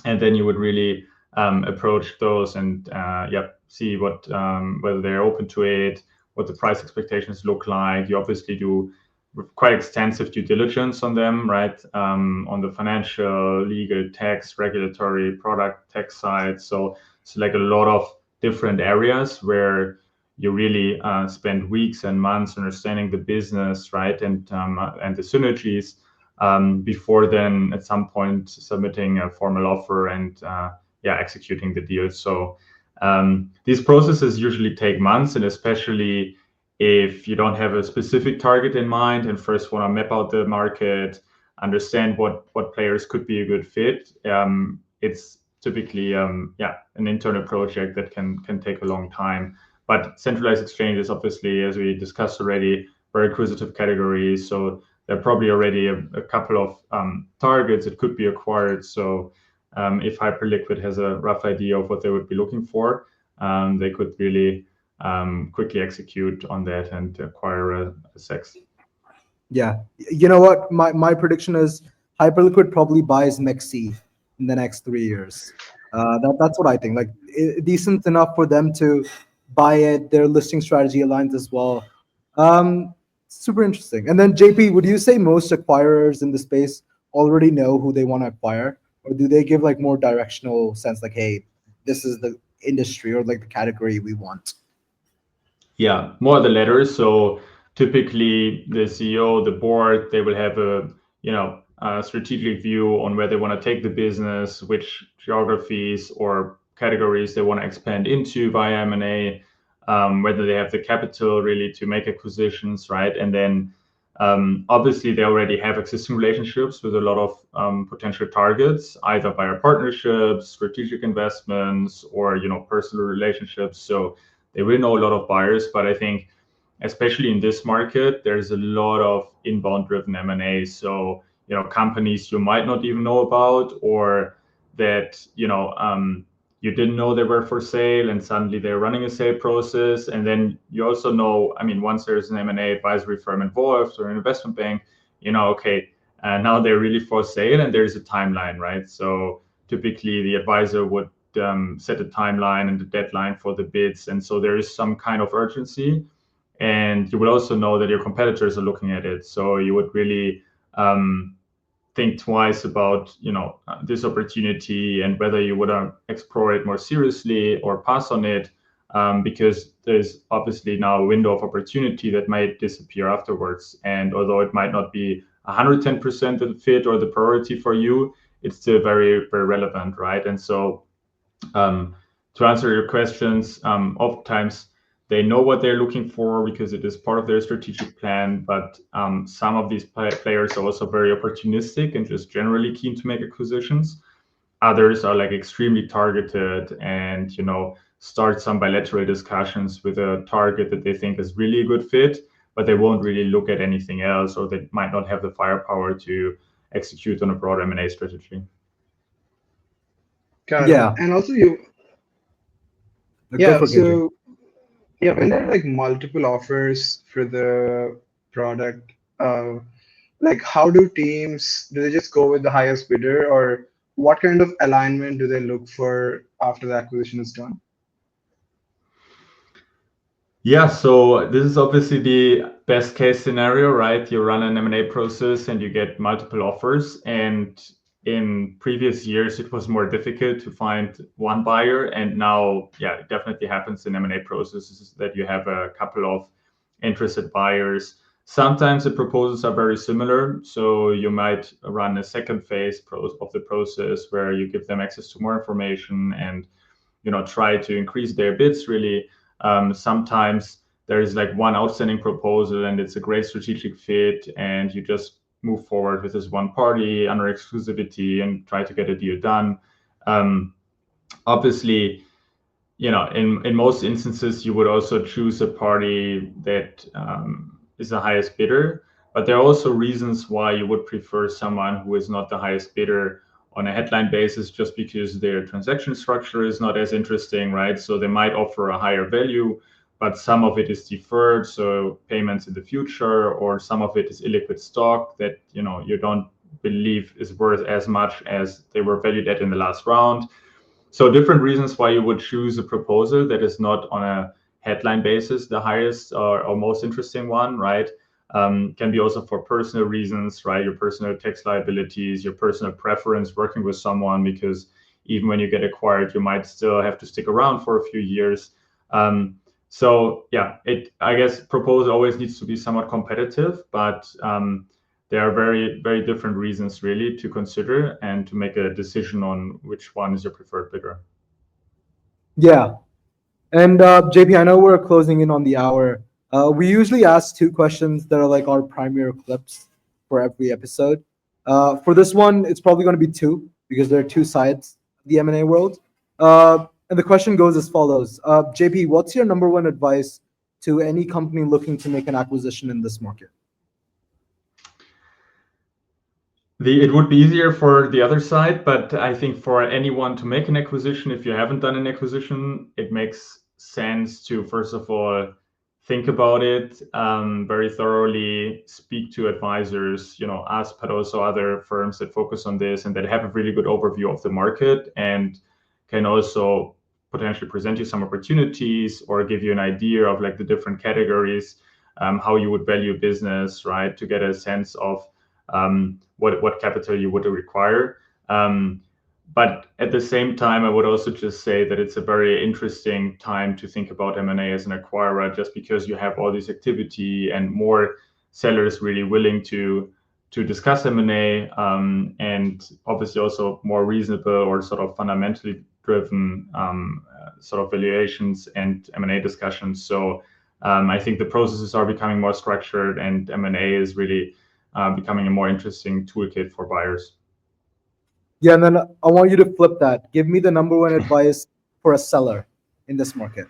And then you would really approach those and see what whether they're open to it, what the price expectations look like. You obviously do quite extensive due diligence on them, right? On the financial, legal, tax, regulatory, product, tech side. So it's like a lot of different areas where you really spend weeks and months understanding the business, right, and the synergies before then at some point submitting a formal offer and executing the deal. So these processes usually take months, and especially if you don't have a specific target in mind and first want to map out the market, understand what players could be a good fit, it's typically an internal project that can take a long time. But centralized exchanges, obviously, as we discussed already, very acquisitive categories. So there are probably already a couple of targets that could be acquired. So if Hyperliquid has a rough idea of what they would be looking for, they could really quickly execute on that and acquire a SEX. Yeah. You know what? My prediction is Hyperliquid probably buys Mexi in the next 3 years. That's what I think. Like decent enough for them to buy it. Their listing strategy aligns as well. Super interesting. And then JP, would you say most acquirers in the space already know who they want to acquire, or do they give like more directional sense, like, hey, this is the industry or like the category we want? Yeah, more the latter. So typically the CEO, the board, they will have a strategic view on where they want to take the business, which geographies or categories they want to expand into via M&A, whether they have the capital really to make acquisitions, right? And then obviously they already have existing relationships with a lot of potential targets, either via partnerships, strategic investments, or personal relationships. So they will know a lot of buyers, but I think especially in this market, there's a lot of inbound driven M&A. So, companies you might not even know about, or that, you didn't know they were for sale and suddenly they're running a sale process. And then you also know, I mean, once there's an M&A advisory firm involved or an investment bank, okay, now they're really for sale and there's a timeline, right? So typically the advisor would set a timeline and the deadline for the bids. And so there is some kind of urgency. And you will also know that your competitors are looking at it. So you would really think twice about this opportunity and whether you would explore it more seriously or pass on it, because there's obviously now a window of opportunity that might disappear afterwards. And although it might not be 110% the fit or the priority for you, it's still very, very relevant, right? And so to answer your questions, oftentimes they know what they're looking for because it is part of their strategic plan, but some of these players are also very opportunistic and just generally keen to make acquisitions. Others are like extremely targeted and start some bilateral discussions with a target that they think is really a good fit, but they won't really look at anything else, or they might not have the firepower to execute on a broad M&A strategy. Got Yeah. it. And also Go for it, KJ. when there are like multiple offers for the product, like how do they just go with the highest bidder, or what kind of alignment do they look for after the acquisition is done? Yeah, so this is obviously the best case scenario, right? You run an M&A process and you get multiple offers. And in previous years, it was more difficult to find one buyer. And now, yeah, it definitely happens in M&A processes that you have a couple of interested buyers. Sometimes the proposals are very similar. So you might run a second phase of the process where you give them access to more information and try to increase their bids really. Sometimes there is like one outstanding proposal and it's a great strategic fit, and you just move forward with this one party under exclusivity and try to get a deal done. Obviously, in most instances, you would also choose a party that is the highest bidder. But there are also reasons why you would prefer someone who is not the highest bidder on a headline basis, just because their transaction structure is not as interesting, right? So they might offer a higher value, but some of it is deferred, so payments in the future, or some of it is illiquid stock that you don't believe is worth as much as they were valued at in the last round. So different reasons why you would choose a proposal that is not on a headline basis the highest or most interesting one, right? Can be also for personal reasons, right? Your personal tax liabilities, your personal preference working with someone, because even when you get acquired, you might still have to stick around for a few years. So yeah, I guess proposal always needs to be somewhat competitive, but there are very, very different reasons really to consider and to make a decision on which one is your preferred bidder. Yeah. And JP, I know we're closing in on the hour. We usually ask two questions that are like our primary clips for every episode. For this one, it's probably going to be two because there are two sides of the M&A world. And the question goes as follows. JP, what's your number one advice to any company looking to make an acquisition in this market? It would be easier for the other side, but I think for anyone to make an acquisition, if you haven't done an acquisition, it makes sense to, first of all, think about it very thoroughly, speak to advisors, us, but also other firms that focus on this and that have a really good overview of the market and can also potentially present you some opportunities or give you an idea of like the different categories, how you would value business, right? To get a sense of what capital you would require. But at the same time, I would also just say that it's a very interesting time to think about M&A as an acquirer, just because you have all this activity and more sellers really willing to discuss M&A, and obviously also more reasonable or sort of fundamentally driven sort of valuations and M&A discussions. So I think the processes are becoming more structured, and M&A is really becoming a more interesting toolkit for buyers. Yeah, and then I want you to flip that. Give me the number one advice for a seller in this market.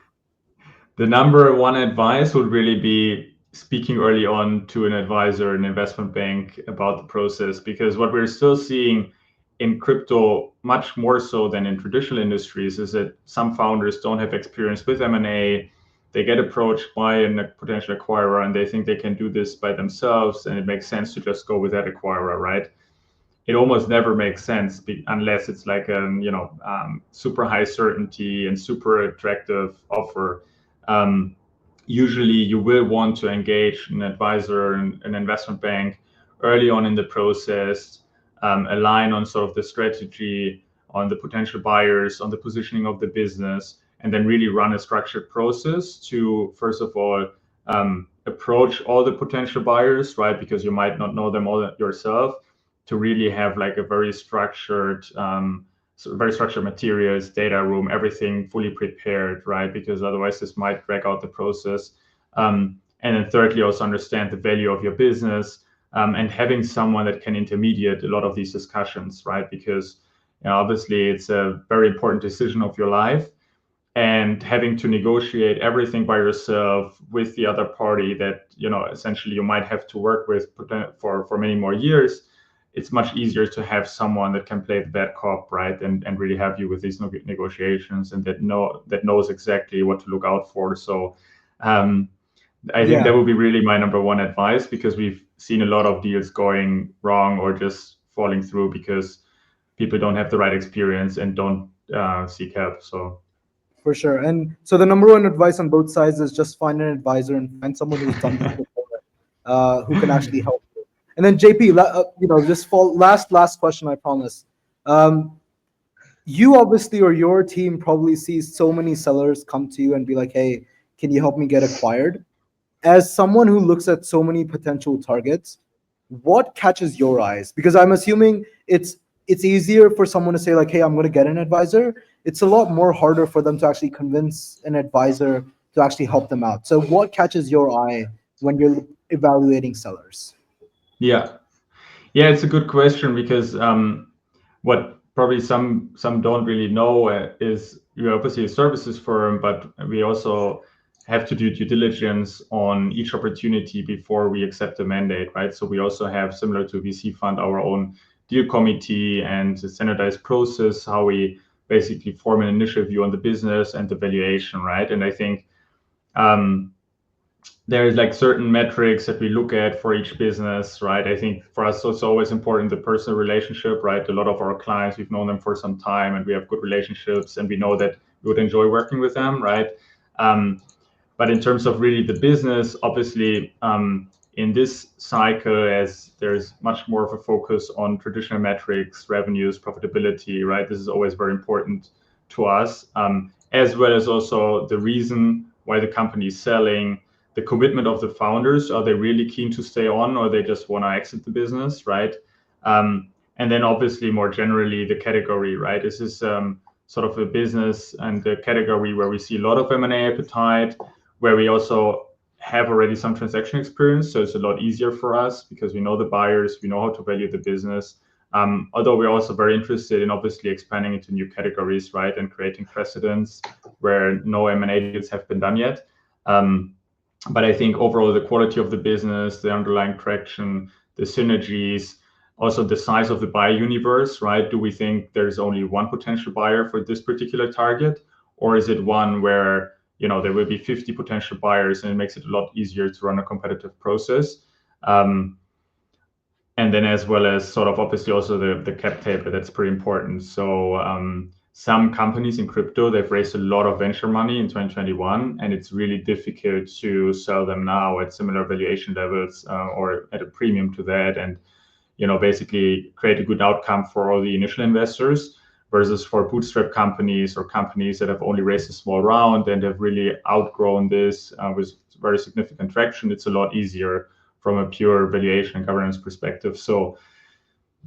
The number one advice would really be speaking early on to an advisor, an investment bank about the process, because what we're still seeing in crypto, much more so than in traditional industries, is that some founders don't have experience with M&A. They get approached by a potential acquirer and they think they can do this by themselves, and it makes sense to just go with that acquirer, right? it almost never makes sense unless it's like a super high certainty and super attractive offer. Usually you will want to engage an advisor and an investment bank early on in the process, align on sort of the strategy, on the potential buyers, on the positioning of the business, and then really run a structured process to, first of all, approach all the potential buyers, right? Because you might not know them all yourself, to really have like a very structured materials, data room, everything fully prepared, right? Because otherwise this might drag out the process. And then thirdly, also understand the value of your business, and having someone that can intermediate a lot of these discussions, right? Because obviously it's a very important decision of your life, and having to negotiate everything by yourself with the other party that essentially you might have to work with for many more years. It's much easier to have someone that can play the bad cop, right, and really help you with these negotiations, and that knows exactly what to look out for. So I think that would be really my number one advice, because we've seen a lot of deals going wrong or just falling through because people don't have the right experience and don't seek help. So for sure. And so the number one advice on both sides is just find an advisor and find someone who's done this before, who can actually help you. And then JP, just for last question, I promise. You obviously, or your team probably sees so many sellers come to you and be like, "Hey, can you help me get acquired?" As someone who looks at so many potential targets, what catches your eyes? Because I'm assuming it's easier for someone to say like, "Hey, I'm going to get an advisor." It's a lot more harder for them to actually convince an advisor to actually help them out. So what catches your eye when you're evaluating sellers? Yeah, it's a good question, because what probably some don't really know is we're obviously a services firm, but we also have to do due diligence on each opportunity before we accept a mandate, right? So we also have, similar to VC fund, our own deal committee and a standardized process, how we basically form an initial view on the business and the valuation, right? And I think there's like certain metrics that we look at for each business, right? I think for us, it's always important, the personal relationship, right? A lot of our clients, we've known them for some time and we have good relationships and we know that we would enjoy working with them, right? But in terms of really the business, obviously, in this cycle, as there's much more of a focus on traditional metrics, revenues, profitability, right? This is always very important to us, as well as also the reason why the company is selling, the commitment of the founders. Are they really keen to stay on, or they just want to exit the business, right? And then obviously more generally the category, right? This is sort of a business and the category where we see a lot of M&A appetite, where we also have already some transaction experience. So it's a lot easier for us because we know the buyers, we know how to value the business. Although we're also very interested in obviously expanding into new categories, right? And creating precedents where no M&A deals have been done yet. But I think overall the quality of the business, the underlying traction, the synergies, also the size of the buyer universe, right? Do we think there's only one potential buyer for this particular target? Or is it one where there will be 50 potential buyers and it makes it a lot easier to run a competitive process? And then as well as sort of obviously also the cap table, that's pretty important. So some companies in crypto, they've raised a lot of venture money in 2021, and it's really difficult to sell them now at similar valuation levels or at a premium to that, and basically create a good outcome for all the initial investors, versus for bootstrap companies or companies that have only raised a small round and have really outgrown this with very significant traction. It's a lot easier from a pure valuation and governance perspective. So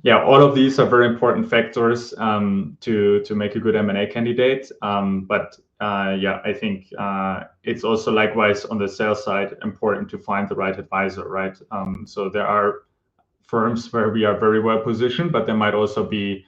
yeah, all of these are very important factors to make a good M&A candidate. But I think it's also likewise on the sales side important to find the right advisor, right? So there are firms where we are very well positioned, but there might also be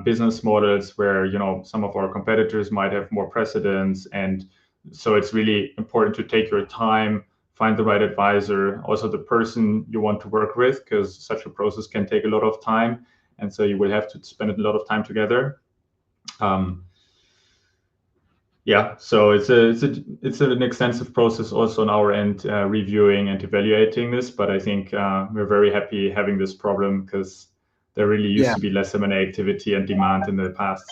business models where some of our competitors might have more precedence, and so it's really important to take your time, find the right advisor, also the person you want to work with, because such a process can take a lot of time, and so you will have to spend a lot of time together. So it's an extensive process also on our end, reviewing and evaluating this. But I think we're very happy having this problem, because there really used Yeah. to be less M&A activity and demand in the past.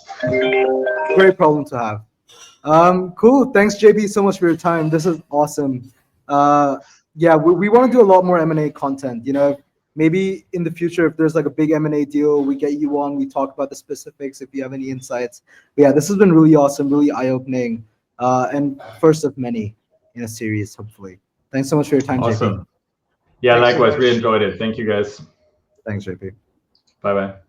Great problem to have. Cool. Thanks, JP, so much for your time. This is awesome. Yeah, we want to do a lot more M&A content. You know, maybe in the future, if there's like a big M&A deal, we get you on, we talk about the specifics if you have any insights. But yeah, this has been really awesome, really eye-opening, and first of many in a series, hopefully. Thanks so much for your time, JP. Awesome. Yeah, Thanks so likewise. We much. enjoyed it. Thank you, guys. Thanks, JP. Bye-bye.